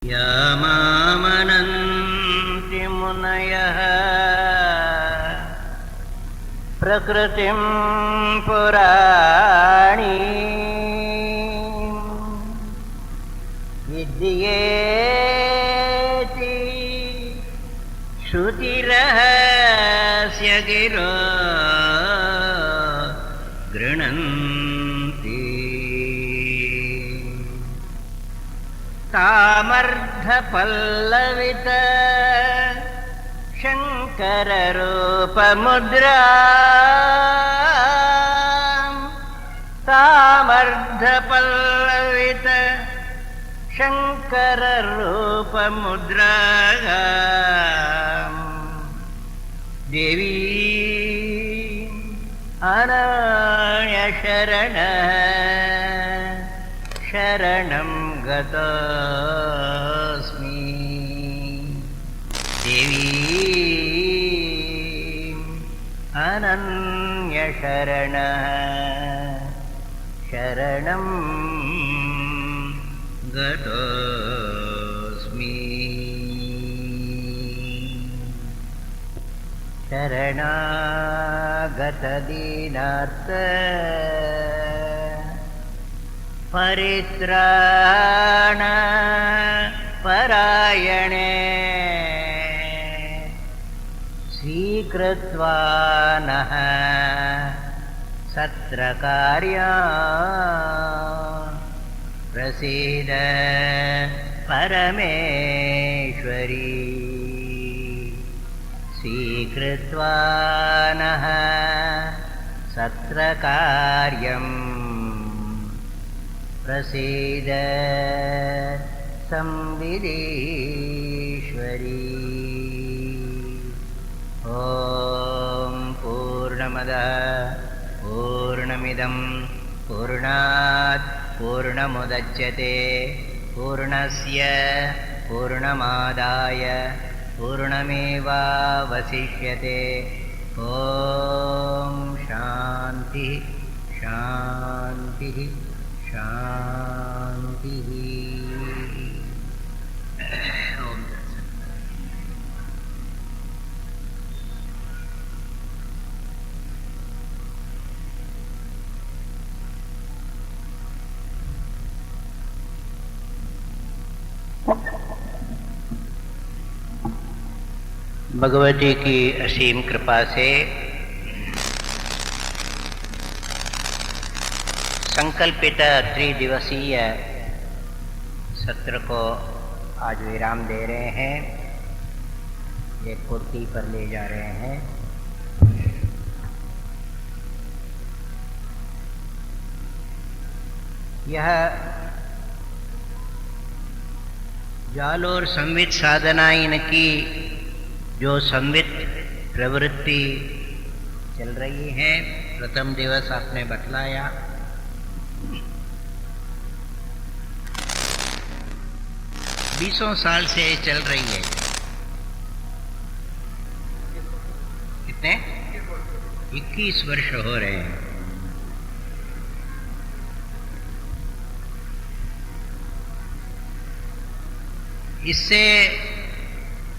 यामामनन्ति मुनयः प्रकृतिं पुराणीं विद्येति श्रुतिरहस्य गिरो गृह्णन्ति तामर्धपल्लवित शङ्कररूपमुद्रा तामर्धपल्लवित शङ्कररूपमुद्रा देवी अनन्यशरणः शरणं गतोऽस्मि देवी अनन्यशरणः शरणं गतोऽस्मि शरणागतदीनार्थ परित्राण परायणे स्वीकृत्वा नः सत्रकार्या प्रसीद परमेश्वरी स्वीकृत्वा नः सत्रकार्यम् प्रसीद संविदेश्वरी। ॐ पूर्णमदः पूर्णमिदं पूर्णात् पूर्णमुदच्यते पूर्णस्य पूर्णमादाय पूर्णमेवावशिष्यते। ॐ शान्तिः शान्तिः शान्तिः। ओम भगवती की असीम कृपा से संकल्पित त्रिदिवसीय सत्र को आज विराम दे रहे हैं, एक पूर्ति पर ले जा रहे हैं। यह जालोर संवित साधना इनकी जो संवित प्रवृत्ति चल रही है, प्रथम दिवस आपने बतलाया। बीसों साल से चल रही है। कितने? 21 वर्ष हो रहे हैं। इससे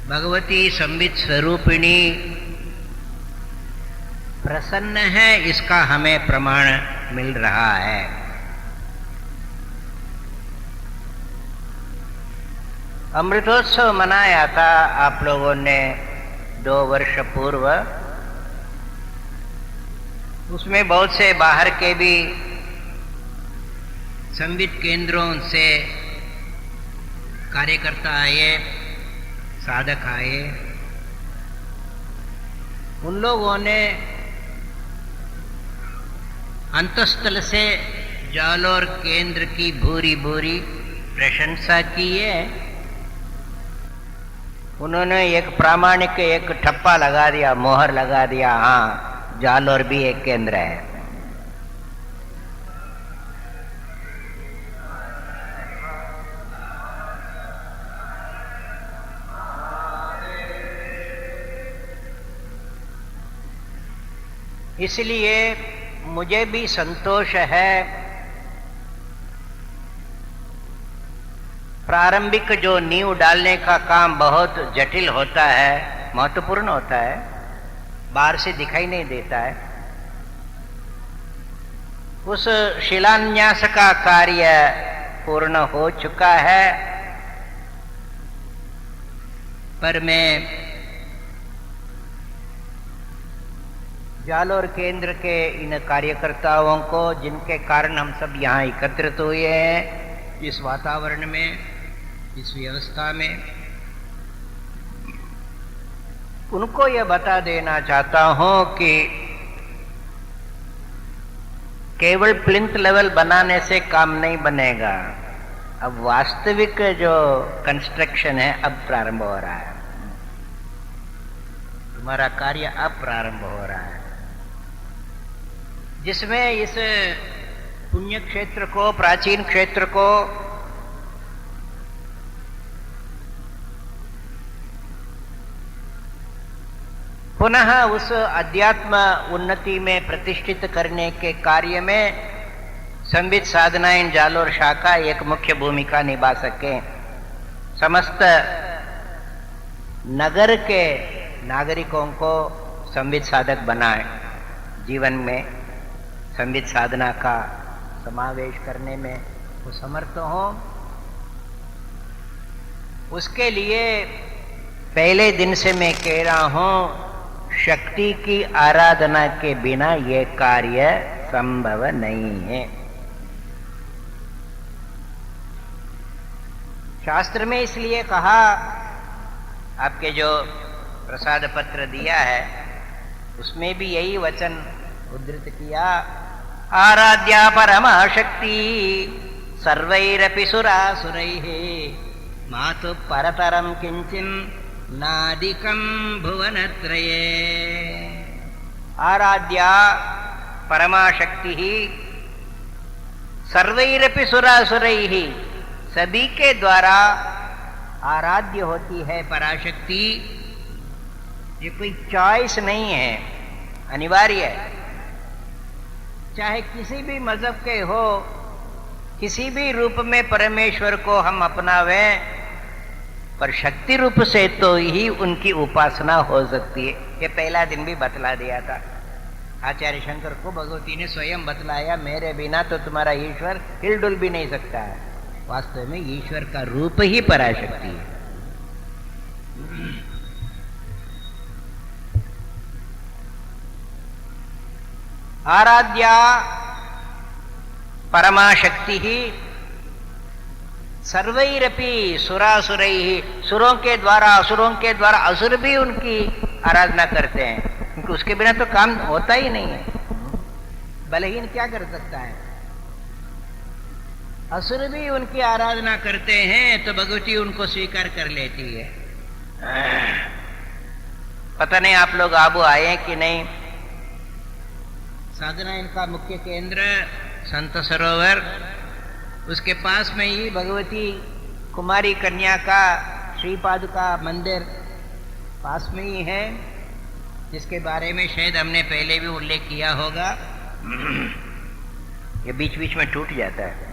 भगवती संवित स्वरूपिणी प्रसन्न है, इसका हमें प्रमाण मिल रहा है। अमृतोत्सव मनाया था आप लोगों ने 2 वर्ष पूर्व। उसमें बहुत से बाहर के भी संवित केंद्रों से कार्यकर्ता आए, साधक आए। उन लोगों ने अंतस्थल से जालोर केंद्र की भूरी भूरी प्रशंसा की है। उन्होंने एक प्रामाणिक एक ठप्पा लगा दिया, मोहर लगा दिया, हाँ जालोर भी एक केंद्र है। इसलिए मुझे भी संतोष है प्रारंभिक जो नींव डालने का काम बहुत जटिल होता है, महत्वपूर्ण होता है, बाहर से दिखाई नहीं देता है, उस शिलान्यास का कार्य पूर्ण हो चुका है। पर मैं जालोर केंद्र के इन कार्यकर्ताओं को, जिनके कारण हम सब यहाँ एकत्रित हुए हैं, इस वातावरण में, इस व्यवस्था में, उनको यह बता देना चाहता हूं कि केवल प्लिंथ लेवल बनाने से काम नहीं बनेगा। अब वास्तविक जो कंस्ट्रक्शन है अब प्रारंभ हो रहा है, तुम्हारा कार्य अब प्रारंभ हो रहा है, जिसमें इस पुण्य क्षेत्र को, प्राचीन क्षेत्र को पुनः उस अध्यात्म उन्नति में प्रतिष्ठित करने के कार्य में संवित साधना इन जालोर शाखा एक मुख्य भूमिका निभा सके। समस्त नगर के नागरिकों को संवित साधक बनाए, जीवन में संवित साधना का समावेश करने में वो समर्थ हो। उसके लिए पहले दिन से मैं कह रहा हूं, शक्ति की आराधना के बिना यह कार्य संभव नहीं है। शास्त्र में इसलिए कहा, आपके जो प्रसाद पत्र दिया है उसमें भी यही वचन उद्धृत किया, आराध्या परमा शक्ति सर्वैरपि सुरासुरैः मातु परतरम किंचिन नादिकं भुवनत्रये। आराध्या परमाशक्ति ही सर्वैरपि सुरासुरैः, सभी के द्वारा आराध्य होती है पराशक्ति। ये कोई चॉइस नहीं है, अनिवार्य है। चाहे किसी भी मजहब के हो, किसी भी रूप में परमेश्वर को हम अपनावें, पर शक्ति रूप से तो ही उनकी उपासना हो सकती है। ये पहला दिन भी बतला दिया था आचार्य शंकर को, भगवती ने स्वयं बतलाया, मेरे बिना तो तुम्हारा ईश्वर हिलडुल भी नहीं सकता है। वास्तव में ईश्वर का रूप ही पराशक्ति है। आराध्या परमाशक्ति ही सर्वैरपि सुरासुरैः, सुरों के द्वारा, असुरों के द्वारा, असुर भी उनकी आराधना करते हैं, क्योंकि उसके बिना तो काम होता ही नहीं है। बलहीन क्या कर सकता है? असुर भी उनकी आराधना करते हैं तो भगवती उनको स्वीकार कर लेती है। पता नहीं आप लोग आबू आए कि नहीं। साधना इनका मुख्य केंद्र संत सरोवर, उसके पास में ही भगवती कुमारी कन्या का श्रीपाद का मंदिर पास में ही है, जिसके बारे में शायद हमने पहले भी उल्लेख किया होगा। ये बीच बीच में टूट जाता है।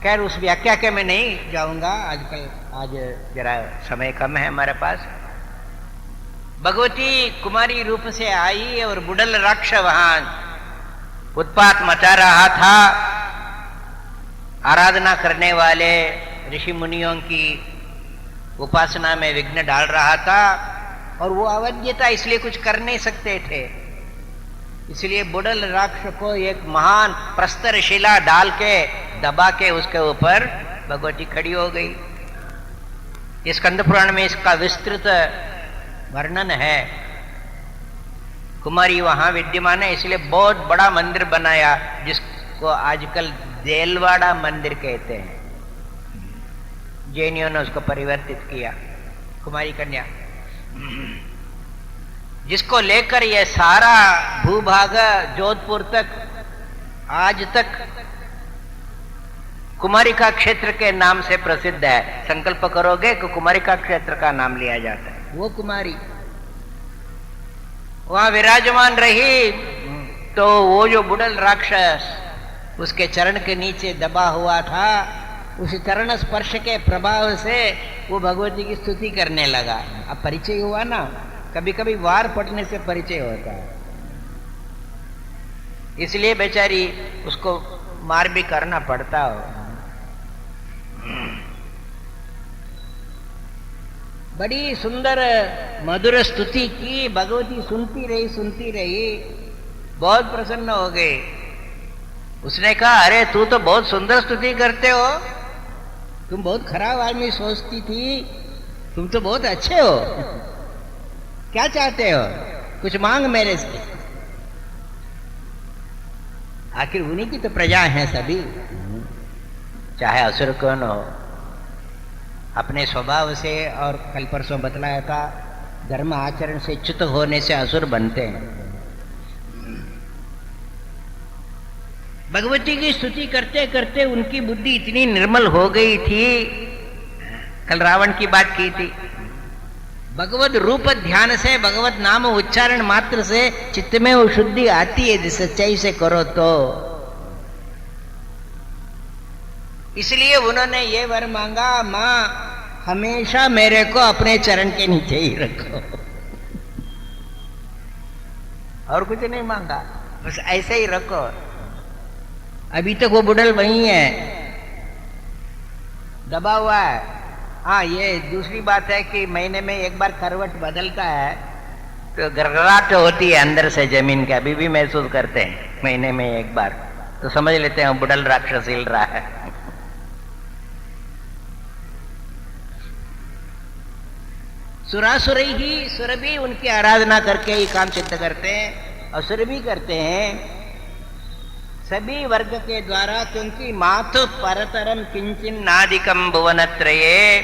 खैर उस व्याख्या के मैं नहीं जाऊंगा आजकल, आज जरा समय कम है हमारे पास। भगवती कुमारी रूप से आई और बुडल राक्ष वहां उत्पात मचा रहा था, आराधना करने वाले ऋषि मुनियों की उपासना में विघ्न डाल रहा था, और वो अवध्य था इसलिए कुछ कर नहीं सकते थे। इसलिए बुडल राक्ष को एक महान प्रस्तर शिला डाल के दबा के उसके ऊपर भगवती खड़ी हो गई। इस स्कंद पुराण में इसका विस्तृत वर्णन है। कुमारी वहां विद्यमान है, इसलिए बहुत बड़ा मंदिर बनाया, जिसको आजकल देलवाड़ा मंदिर कहते हैं। जैनियों ने उसको परिवर्तित किया, कुमारी कन्या, जिसको लेकर यह सारा भूभाग जोधपुर तक आज तक कुमारिका क्षेत्र के नाम से प्रसिद्ध है। संकल्प करोगे कि कुमारिका क्षेत्र का नाम लिया जाता है। वो कुमारी वहां विराजमान रही तो वो जो बुडल राक्षस उसके चरण के नीचे दबा हुआ था, उस चरण स्पर्श के प्रभाव से वो भगवती की स्तुति करने लगा। अब परिचय हुआ ना, कभी कभी वार पढ़ने से परिचय होता है, इसलिए बेचारी उसको मार भी करना पड़ता हो। बड़ी सुंदर मधुर स्तुति की, भगवती सुनती रही, बहुत प्रसन्न हो गई। उसने कहा, अरे तू तो बहुत सुंदर स्तुति करते हो, तुम बहुत खराब आदमी सोचती थी, तुम तो बहुत अच्छे हो, क्या चाहते हो, कुछ मांग मेरे से। आखिर उन्हीं की तो प्रजा है सभी, चाहे असुर कौन हो। अपने स्वभाव से, और कल परसों बतलाया था, धर्म आचरण से च्युत होने से असुर बनते हैं। भगवती की स्तुति करते करते उनकी बुद्धि इतनी निर्मल हो गई थी, कल रावण की बात की थी, भगवत रूप ध्यान से, भगवत नाम उच्चारण मात्र से चित्त में वो शुद्धि आती है, यदि सच्चाई से करो तो। इसलिए उन्होंने ये वर मांगा, मां हमेशा मेरे को अपने चरण के नीचे ही रखो, और कुछ नहीं मांगा, बस ऐसे ही रखो। अभी तक वो बुढ़ल वही है, दबा हुआ है। हाँ, ये दूसरी बात है कि महीने में एक बार करवट बदलता है तो गड़गड़ाहट होती है अंदर से, जमीन के अभी भी महसूस करते हैं महीने में एक बार, तो समझ लेते हैं बुढ़ल राक्षस हिल रहा है। सुरासुर ही, सुर भी उनकी आराधना करके ही काम सिद्ध करते हैं, असुर भी करते हैं, सभी वर्ग के द्वारा, क्योंकि मातु परतरम किंचिन नादिकम भुवनत्रये,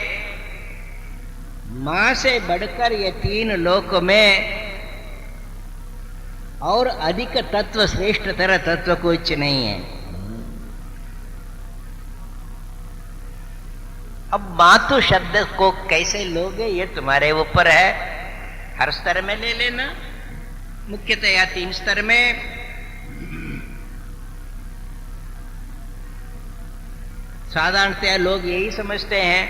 मां से बढ़कर ये तीन लोक में और अधिक तत्व, श्रेष्ठतर तत्व कुछ नहीं है। अब मातु शब्द को कैसे लोगे ये तुम्हारे ऊपर है, हर स्तर में ले लेना, मुख्यतया 3 स्तर में। साधारणतः लोग यही समझते हैं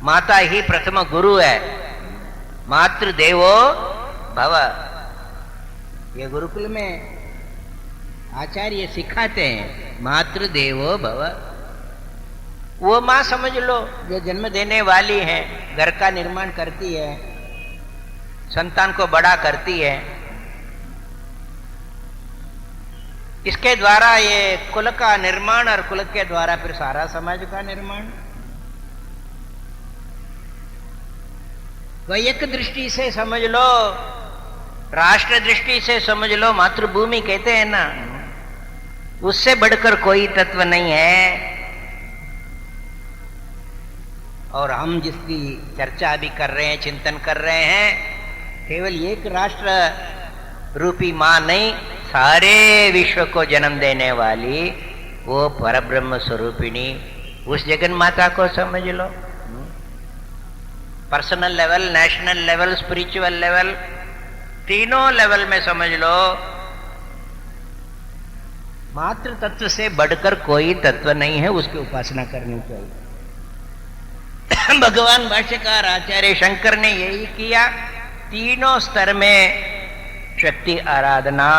माता ही प्रथम गुरु है, मातृदेवो भव, ये गुरुकुल में आचार्य सिखाते हैं, मातृदेवो भव। वो मां समझ लो जो जन्म देने वाली है, घर का निर्माण करती है, संतान को बड़ा करती है, इसके द्वारा ये कुल का निर्माण, और कुल के द्वारा फिर सारा समाज का निर्माण। वैयक दृष्टि से समझ लो, राष्ट्र दृष्टि से समझ लो, मातृभूमि कहते हैं ना, उससे बढ़कर कोई तत्व नहीं है। और हम जिसकी चर्चा भी कर रहे हैं, चिंतन कर रहे हैं, केवल एक राष्ट्र रूपी मां नहीं, सारे विश्व को जन्म देने वाली वो परब्रह्म स्वरूपिणी, उस जगन माता को समझ लो। Personal level, national level, spiritual level, तीनों लेवल में समझ लो, मातृ तत्व से बढ़कर कोई तत्व नहीं है, उसकी उपासना करनी चाहिए। भगवान भाष्यकार आचार्य शंकर ने यही किया, तीनों स्तर में शक्ति आराधना।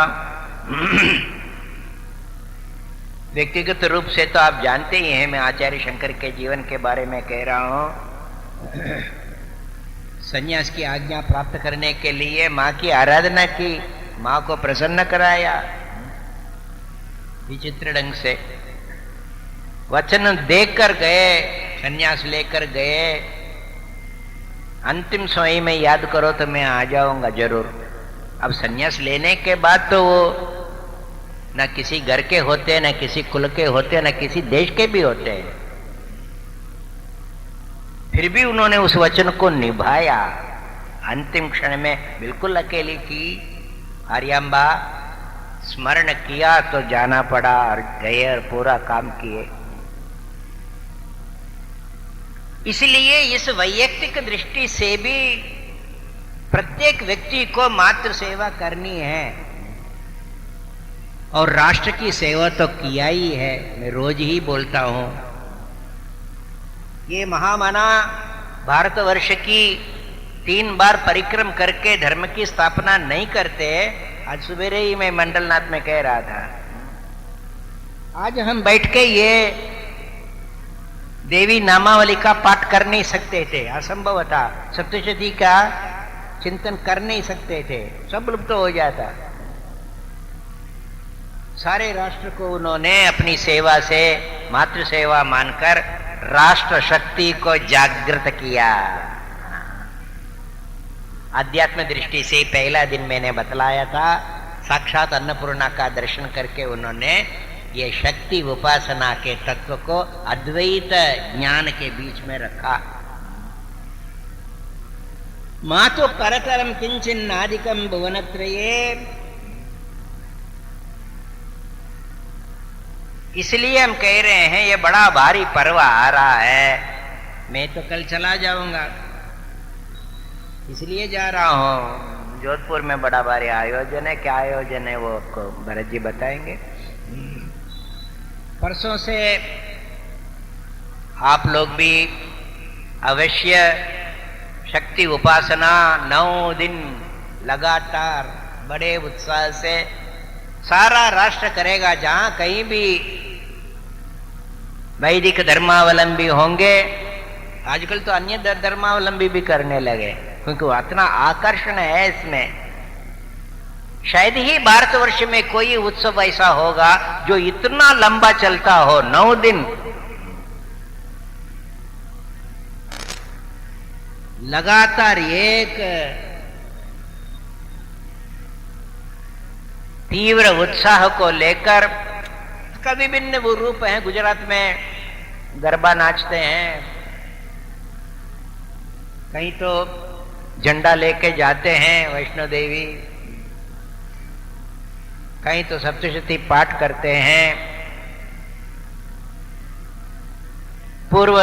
व्यक्तिगत रूप से तो आप जानते ही हैं, मैं आचार्य शंकर के जीवन के बारे में कह रहा हूं। संन्यास की आज्ञा प्राप्त करने के लिए मां की आराधना की, मां को प्रसन्न कराया विचित्र ढंग से, वचन देकर गए, संन्यास लेकर गए, अंतिम समय में याद करो तो मैं आ जाऊंगा जरूर। अब संन्यास लेने के बाद तो वो न किसी घर के होते, न किसी कुल के होते, न किसी देश के भी होते हैं, फिर भी उन्होंने उस वचन को निभाया। अंतिम क्षण में बिल्कुल अकेली थी, आर्यांबा स्मरण किया तो जाना पड़ा, और गए और पूरा काम किए। इसलिए इस वैयक्तिक दृष्टि से भी प्रत्येक व्यक्ति को मातृ सेवा करनी है। और राष्ट्र की सेवा तो किया ही है, मैं रोज ही बोलता हूं। ये महामना भारतवर्ष की 3 बार परिक्रम करके धर्म की स्थापना नहीं करते। आज सवेरे ही मैं मंडलनाथ में कह रहा था, आज हम बैठ के ये देवी नामावली का पाठ कर नहीं सकते थे, असंभव था। सप्तशती का चिंतन कर नहीं सकते थे, सब लुप्त हो जाता। सारे राष्ट्र को उन्होंने अपनी सेवा से मातृ सेवा मानकर राष्ट्र शक्ति को जागृत किया। आध्यात्म दृष्टि से पहला दिन मैंने बतलाया था, साक्षात अन्नपूर्णा का दर्शन करके उन्होंने ये शक्ति उपासना के तत्व को अद्वैत ज्ञान के बीच में रखा। मातु परतरम किंचिन आदिकम भुवनत्रये, इसलिए हम कह रहे हैं ये बड़ा भारी पर्व आ रहा है। मैं तो कल चला जाऊंगा, इसलिए जा रहा हूं। जोधपुर में बड़ा भारी आयोजन है। क्या आयोजन है वो आपको भरत जी बताएंगे। परसों से आप लोग भी अवश्य शक्ति उपासना 9 दिन लगातार बड़े उत्साह से सारा राष्ट्र करेगा। जहां कहीं भी वैदिक धर्मावलंबी होंगे, आजकल तो अन्य धर्मावलंबी भी करने लगे, क्योंकि इतना आकर्षण है इसमें। शायद ही भारतवर्ष में कोई उत्सव ऐसा होगा जो इतना लंबा चलता हो, 9 दिन लगातार एक तीव्र उत्साह को लेकर। इसका विभिन्न वो रूप है। गुजरात में गरबा नाचते हैं, कहीं तो झंडा लेके जाते हैं वैष्णो देवी, कहीं तो सप्तशती पाठ करते हैं। पूर्व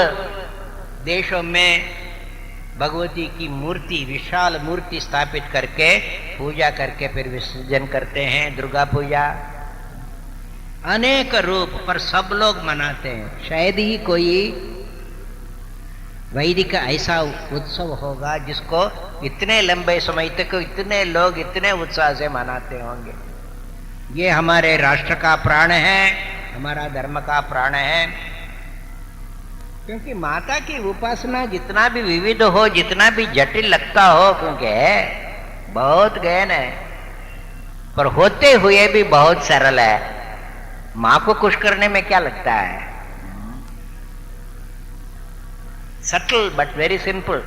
देशों में भगवती की मूर्ति, विशाल मूर्ति स्थापित करके पूजा करके फिर विसर्जन करते हैं। दुर्गा पूजा, अनेक रूप पर सब लोग मनाते हैं। शायद ही कोई वैदिक ऐसा उत्सव होगा जिसको इतने लंबे समय तक इतने लोग इतने उत्साह से मनाते होंगे। ये हमारे राष्ट्र का प्राण है, हमारा धर्म का प्राण है। क्योंकि माता की उपासना जितना भी विविध हो, जितना भी जटिल लगता हो, क्योंकि है बहुत गहन है, पर होते हुए भी बहुत सरल है। मां को खुश करने में क्या लगता है? सटल बट वेरी सिंपल,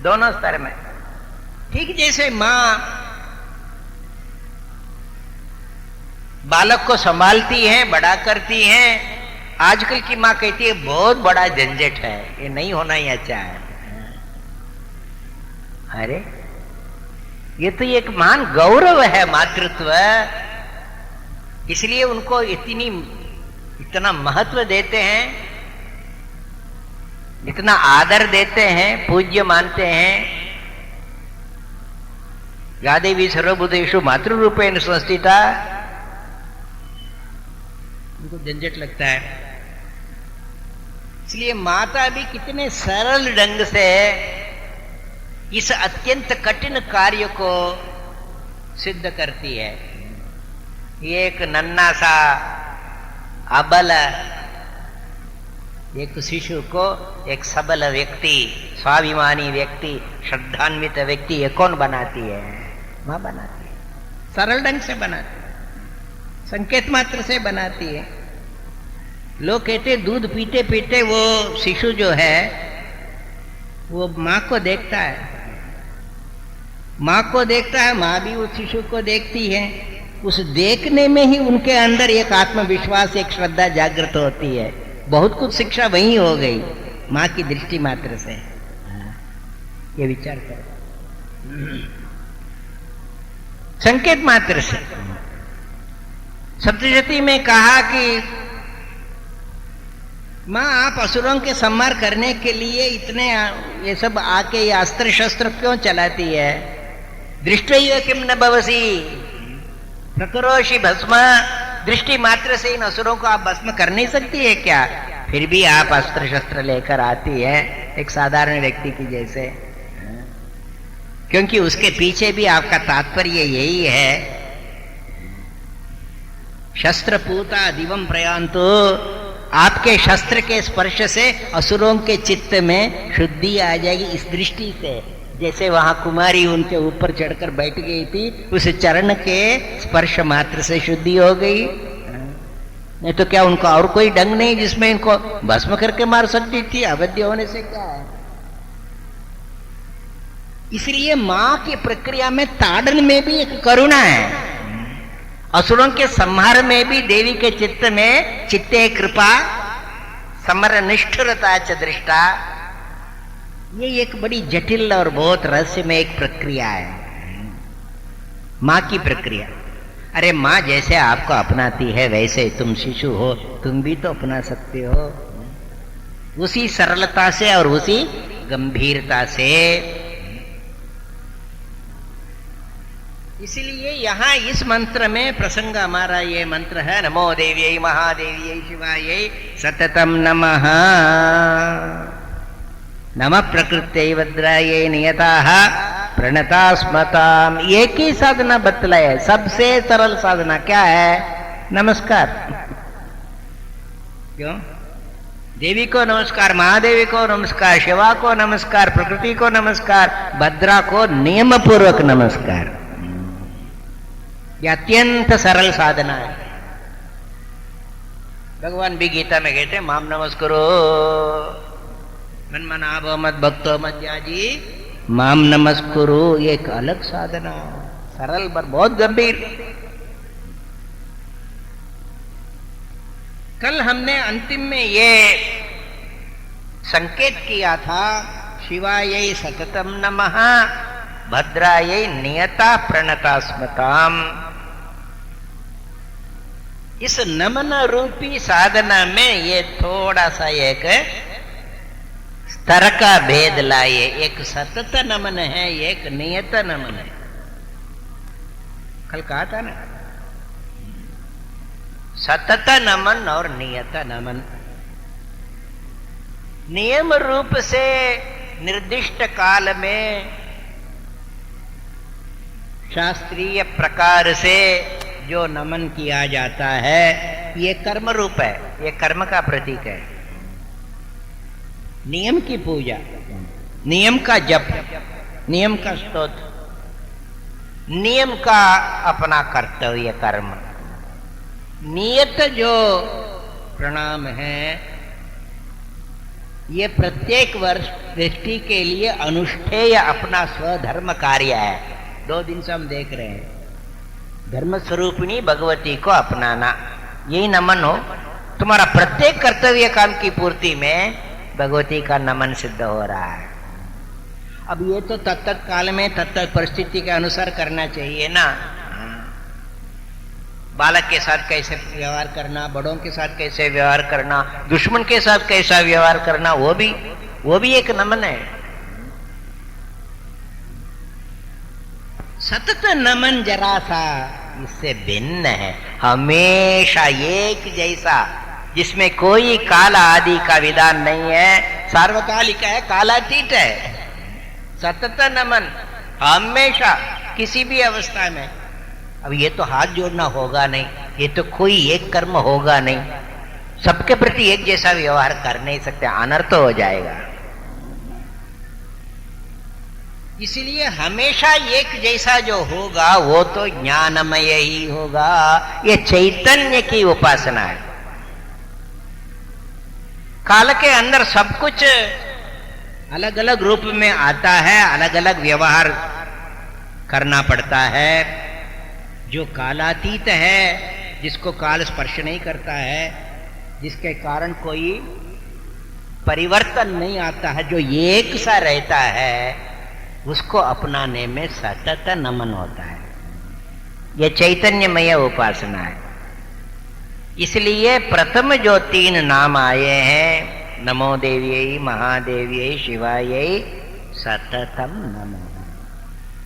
दोनों स्तर में। ठीक जैसे मां बालक को संभालती है, बड़ा करती है, आजकल की मां कहती है बहुत बड़ा झंझट है, ये नहीं होना ही अच्छा है। अरे ये तो एक महान गौरव है मातृत्व, इसलिए उनको इतना महत्व देते हैं, इतना आदर देते हैं, पूज्य मानते हैं। या देवी सर्वभूतेषु मातृरूपेण संस्थिता, उनको झंझट लगता है। इसलिए माता भी कितने सरल ढंग से इस अत्यंत कठिन कार्य को सिद्ध करती है। ये एक नन्हा सा अबल एक शिशु को एक सबल व्यक्ति, स्वाभिमानी व्यक्ति, श्रद्धान्वित व्यक्ति ये कौन बनाती है? मां बनाती है। सरल ढंग से बनाती है, संकेत मात्र से बनाती है। लोग कहते दूध पीते पीते वो शिशु जो है वो मां को देखता है, मां को देखता है, मां भी उस शिशु को देखती है। उस देखने में ही उनके अंदर एक आत्मविश्वास, एक श्रद्धा जागृत होती है। बहुत कुछ शिक्षा वहीं हो गई मां की दृष्टि मात्र से। ये विचार करो, संकेत मात्र से। सप्तशती में कहा कि मां आप असुरों के संहार करने के लिए इतने ये सब आके ये अस्त्र शस्त्र क्यों चलाती है? दृष्टैव किम न भवसि, प्रकरोषि भस्म, दृष्टि मात्र से इन असुरों को आप भस्म कर नहीं सकती है क्या? फिर भी आप अस्त्र शस्त्र लेकर आती है एक साधारण व्यक्ति की जैसे, क्योंकि उसके पीछे भी आपका तात्पर्य यही है, शस्त्र पूता दिवम प्रयांतो, आपके शस्त्र के स्पर्श से असुरों के चित्त में शुद्धि आ जाएगी। इस दृष्टि से जैसे वहां कुमारी उनके ऊपर चढ़कर बैठ गई थी, उस चरण के स्पर्श मात्र से शुद्धि हो गई। नहीं तो क्या उनका और कोई ढंग नहीं जिसमें इनको भस्म करके मार सकती थी? अवध्य होने से क्या है? इसलिए मां की प्रक्रिया में ताड़न में भी एक करुणा है, असुरों के संहार में भी देवी के चित्त में चित्ते कृपा समर निष्ठुरता च दृष्टा। ये एक बड़ी जटिल और बहुत रहस्यमय एक प्रक्रिया है, मां की प्रक्रिया। अरे मां जैसे आपको अपनाती है वैसे तुम शिशु हो, तुम भी तो अपना सकते हो, उसी सरलता से और उसी गंभीरता से। इसलिए यहां इस मंत्र में प्रसंग हमारा ये मंत्र है, नमो देव्यै महादेव्यै शिवायै सततम नमः, नमः प्रकृत्यै वज्रायै नियताः प्रणता स्मताम। एक ही साधना बतलाया, सबसे सरल साधना क्या है? नमस्कार। क्यों? देवी को नमस्कार, महादेवी को नमस्कार, शिवा को नमस्कार, प्रकृति को नमस्कार, भद्रा को नियम पूर्वक नमस्कार। ये अत्यंत सरल साधना है। भगवान भी गीता में कहते हैं माम नमस्करो मन मना भव मत भक्तो मत याजी माम नमस्कुरु। ये एक अलग साधना, सरल पर बहुत गंभीर। कल हमने अंतिम में ये संकेत किया था, शिवायै सततम नमः भद्रायै नियता प्रणता स्मताम। इस नमन रूपी साधना में ये थोड़ा सा एक स्तर का भेद लाए, एक सतत नमन है, एक नियत नमन है। कल कहा था ना, सतत नमन और नियत नमन। नियम रूप से निर्दिष्ट काल में शास्त्रीय प्रकार से जो नमन किया जाता है, ये कर्म रूप है, ये कर्म का प्रतीक है। नियम की पूजा, नियम का जप, नियम का स्तोत्र, नियम का अपना कर्तव्य कर्म। नियत जो प्रणाम है, ये प्रत्येक वर्ष व्यक्ति के लिए अनुष्ठेय अपना स्वधर्म कार्य है। 2 दिन से हम देख रहे हैं, धर्म स्वरूपिणी भगवती को अपनाना, यही नमन हो। तुम्हारा प्रत्येक कर्तव्य काम की पूर्ति में भगवती का नमन सिद्ध हो रहा है। अब ये तो तत्त काल में तत्त परिस्थिति के अनुसार करना चाहिए ना। बालक के साथ कैसे व्यवहार करना, बड़ों के साथ कैसे व्यवहार करना, दुश्मन के साथ कैसा व्यवहार करना, वो भी एक नमन है। सतत नमन जरा सा इससे भिन्न है, हमेशा एक जैसा, जिसमें कोई काल आदि का विधान नहीं है, सार्वकालिक है, कालातीत है। सतत नमन हमेशा किसी भी अवस्था में। अब ये तो हाथ जोड़ना होगा नहीं, ये तो कोई एक कर्म होगा नहीं, सबके प्रति एक जैसा व्यवहार कर नहीं सकते, अनर्थ हो जाएगा। इसलिए हमेशा एक जैसा जो होगा वो तो ज्ञानमय ही होगा। ये चैतन्य की उपासना है। काल के अंदर सब कुछ अलग अलग रूप में आता है, अलग अलग व्यवहार करना पड़ता है। जो कालातीत है, जिसको काल स्पर्श नहीं करता है, जिसके कारण कोई परिवर्तन नहीं आता है, जो एक सा रहता है, उसको अपनाने में सतत नमन होता है। यह चैतन्यमय उपासना है। इसलिए प्रथम जो 3 नाम आए हैं, नमो देव्यै महादेव्यै शिवायै सततम नमः,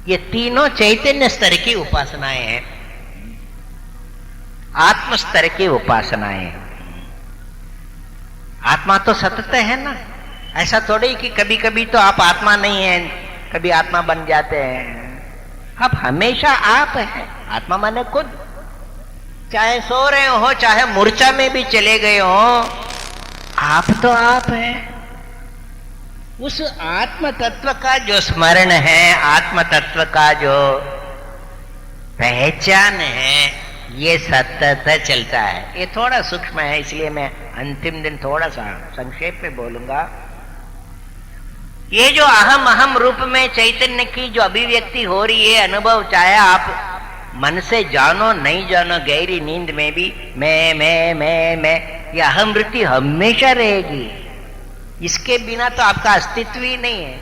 ये तीनों चैतन्य स्तर की उपासनाएं हैं। आत्म स्तर की उपासनाएं। आत्मा तो सतत है ना, ऐसा थोड़ी कि कभी कभी तो आप आत्मा नहीं है, कभी आत्मा बन जाते हैं। आप हमेशा आप हैं। आत्मा माने खुद, चाहे सो रहे हो चाहे मूर्छा में भी चले गए हो, आप तो आप हैं। उस आत्म तत्व का जो स्मरण है, आत्म तत्व का जो पहचान है, ये सतत चलता है। ये थोड़ा सूक्ष्म है, इसलिए मैं अंतिम दिन थोड़ा सा संक्षेप में बोलूंगा। ये जो अहम अहम रूप में चैतन्य की जो अभिव्यक्ति हो रही है, अनुभव, चाहे आप मन से जानो नहीं जानो, गहरी नींद में भी मैं, ये अहम वृत्ति हमेशा रहेगी। इसके बिना तो आपका अस्तित्व ही नहीं है,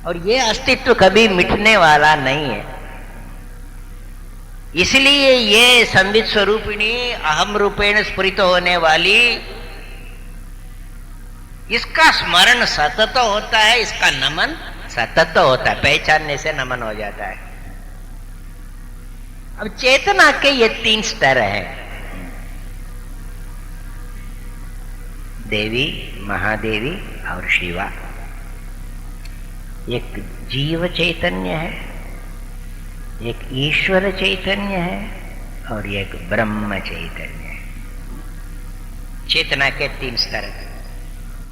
और ये अस्तित्व कभी मिटने वाला नहीं है। इसलिए ये संवित स्वरूपिणी अहम रूपेण स्फुरित होने वाली, इसका स्मरण सतत होता है, इसका नमन सतत होता है, पहचानने से नमन हो जाता है। अब चेतना के ये 3 स्तर है, देवी, महादेवी और शिवा। एक जीव चैतन्य है, एक ईश्वर चैतन्य है, और एक ब्रह्म चैतन्य है। चेतना के 3 स्तर।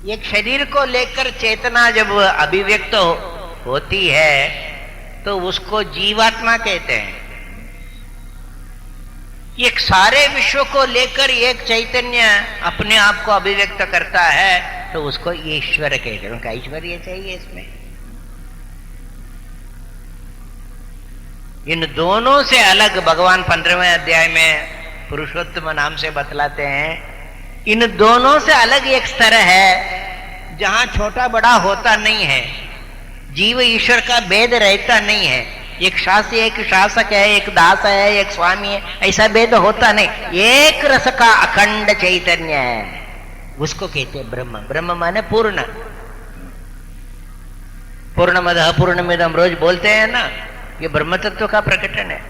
एक शरीर को लेकर चेतना जब अभिव्यक्त होती है तो उसको जीवात्मा कहते हैं। एक सारे विश्व को लेकर एक चैतन्य अपने आप को अभिव्यक्त करता है तो उसको ईश्वर कहते हैं। उनका ऐश्वर्य चाहिए इसमें। इन दोनों से अलग भगवान 15वें अध्याय में पुरुषोत्तम नाम से बतलाते हैं, इन दोनों से अलग एक स्तर है जहां छोटा बड़ा होता नहीं है, जीव ईश्वर का भेद रहता नहीं है। एक शासी, एक शासक है, एक दास है, एक स्वामी है, ऐसा भेद होता नहीं। एक रस का अखंड चैतन्य है, उसको कहते हैं ब्रह्म। ब्रह्म माने पूर्ण। पूर्णमदः पूर्णमिदं रोज बोलते हैं ना, ये ब्रह्म तत्व का प्रकटन है।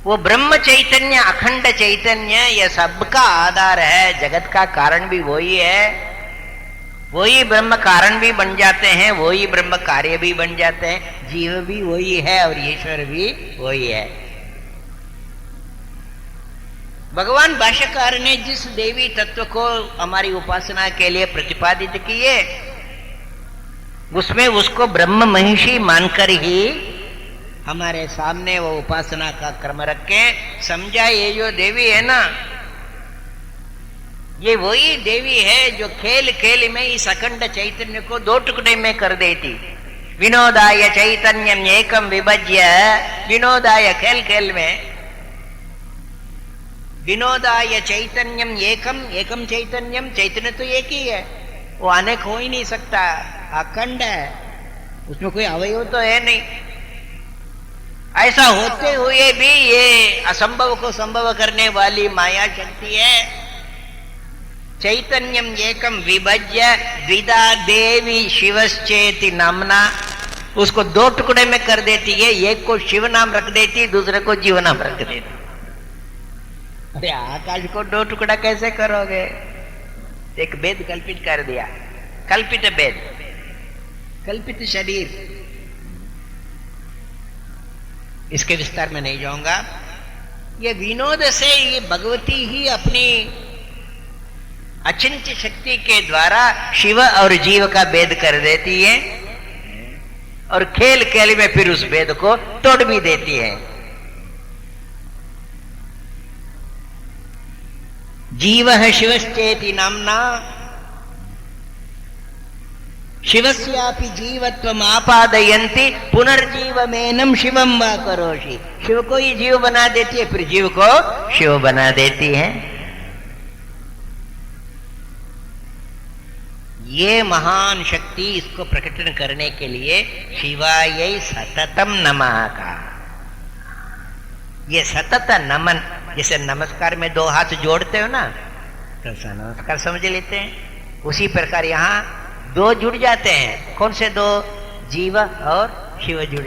वो ब्रह्म चैतन्य, अखंड चैतन्य, ये सबका आधार है। जगत का कारण भी वही है, वही ब्रह्म कारण भी बन जाते हैं, वही ब्रह्म कार्य भी बन जाते हैं। जीव भी वही है और ईश्वर भी वही है। भगवान भाष्यकार ने जिस देवी तत्व को हमारी उपासना के लिए प्रतिपादित किए, उसमें उसको ब्रह्म महिषी मानकर ही हमारे सामने वो उपासना का क्रम रख के समझा। ये जो देवी है ना, ये वही देवी है जो खेल खेल में इस अखंड चैतन्य को 2 टुकड़े में कर देती। विनोदाय चैतन्यम एकम विभज्य, विनोदाय खेल खेल में, विनोदाय चैतन्यम एकम, एकम चैतन्यम, चैतन्य तो एक ही है, वो अनेक हो ही नहीं सकता, अखंड है, उसमें कोई अवयव तो है नहीं। ऐसा होते हुए भी ये असंभव को संभव करने वाली माया शक्ति है। चैतन्यम एकम विभज्य द्विधा देवी शिवश्चेति नामना, उसको 2 टुकड़े में कर देती है। एक को शिव नाम रख देती, दूसरे को जीव नाम रख देती। अरे आकाश को 2 टुकड़ा कैसे करोगे? एक भेद कल्पित कर दिया, कल्पित भेद, कल्पित शरीर। इसके विस्तार में नहीं जाऊंगा। ये विनोद से ये भगवती ही अपनी अचिंत्य शक्ति के द्वारा शिव और जीव का भेद कर देती है, और खेल खेल में फिर उस भेद को तोड़ भी देती है। जीव शिवश्चेति नामना, शिवस्यापि जीवत्वम आपादयन्ति पुनर्जीवमेनं शिवम वा करोषि। शिव को ही जीव बना देती है, फिर जीव को शिव बना देती है। ये महान शक्ति, इसको प्रकटन करने के लिए शिवाय सततम नमः का। ये सतत नमन, जैसे नमस्कार में 2 हाथ जोड़ते हो ना, तो नमस्कार समझ लेते हैं। उसी प्रकार यहाँ 2 जुड़ जाते हैं। कौन से 2? जीव और शिव जुड़